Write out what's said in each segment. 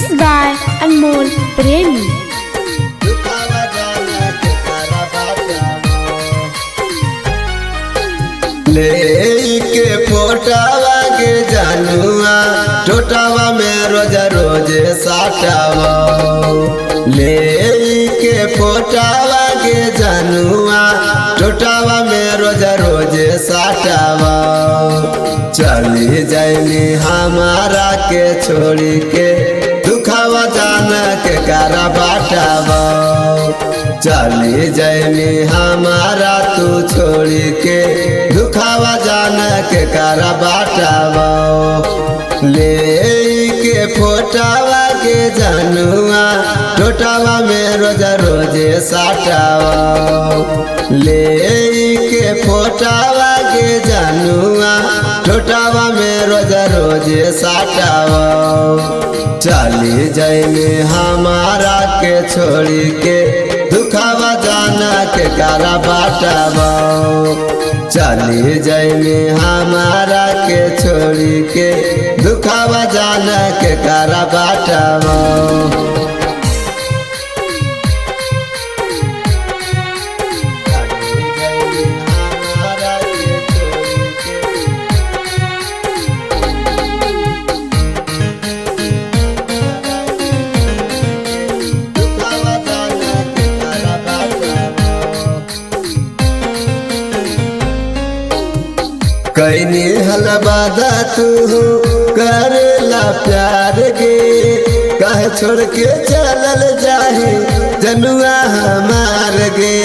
Mixed by Anmol Premi. लेके फोटावा के जानुआ टोटावा में रोज रोज साटावा लेके फोटावा के जानुआ टोटावा में रोज रोज साटावा चली जाइनी हमारा के छोड़ी के दुखावा जाना के कारा बाटावा चली जाइनी हमारा तू छोड़ी के दुखावा जाना के कारा बाटावा ले के फोटावा के जानुआ टोटावा में रोज रोज साटावा ले के फोटावा के जानुआ टोटावा में रोज रोज साटावा चली जाइनी हमारा के छोड़ी के दुखावा जाना के कारा बाटावा चली जाइनी हमारा के छोड़ी के दुखावा जाना के कारा बाटावा कैनी हलवादा तू करेला प्यार गे कह छोड़ के चलल जाही जनुआ हमार गे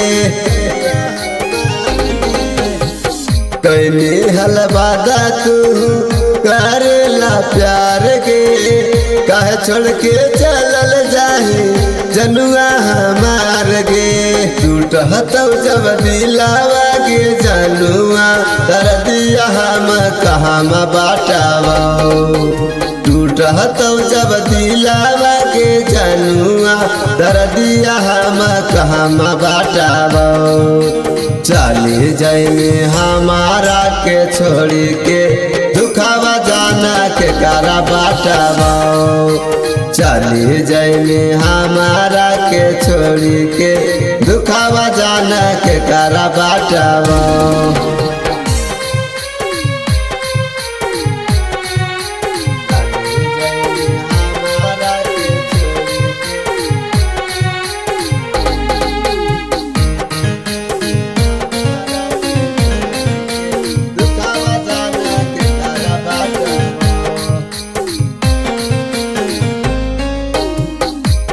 कैनी हलवादा तू करेला प्यार गे कह छोड़ के चलल जाही जनुआ हमार गे टूट हतौ जब दिलावा गे जनुआ कर दिया हम कहाँ बाटावा टूट हतौ जब दिलावा गे जनुआ कर दिया हम कहाँ बाटावा चली जाइनी हमारा के छोड़ी के दुखावा जाना के कारा बाटावा चली जाइनी हमारा के छोड़ी के दुखावा जाना के कारा बाटावा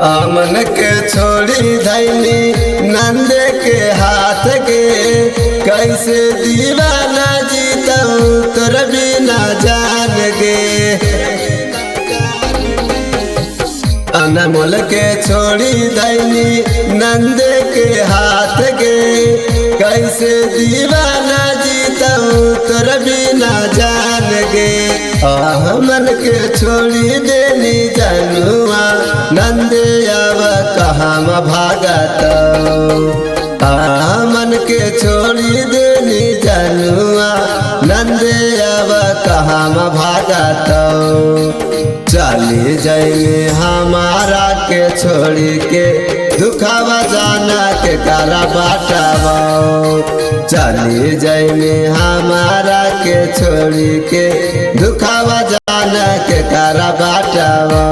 अमन के छोड़ी धैनी नंदे के हाथ के कैसे दीवाना जीतऊ तोर बिना जान गे अनमोल के छोड़ी धैनी नंदे के हाथ के कैसे दीवाना जीतऊ तोर बिना जान गे हमन के छोड़ी देनी जनुआ नंदे अब कहाँ भागत हमन के छोड़ी देनी जनुआ नंदे अब कहाँ भागत चली जाइनी हमारा के छोड़ी के दुखावा जाना के कारा बाटावा चली जाइनी हमारा के छोड़ी के दुखावा जाना के कारा बाटावा।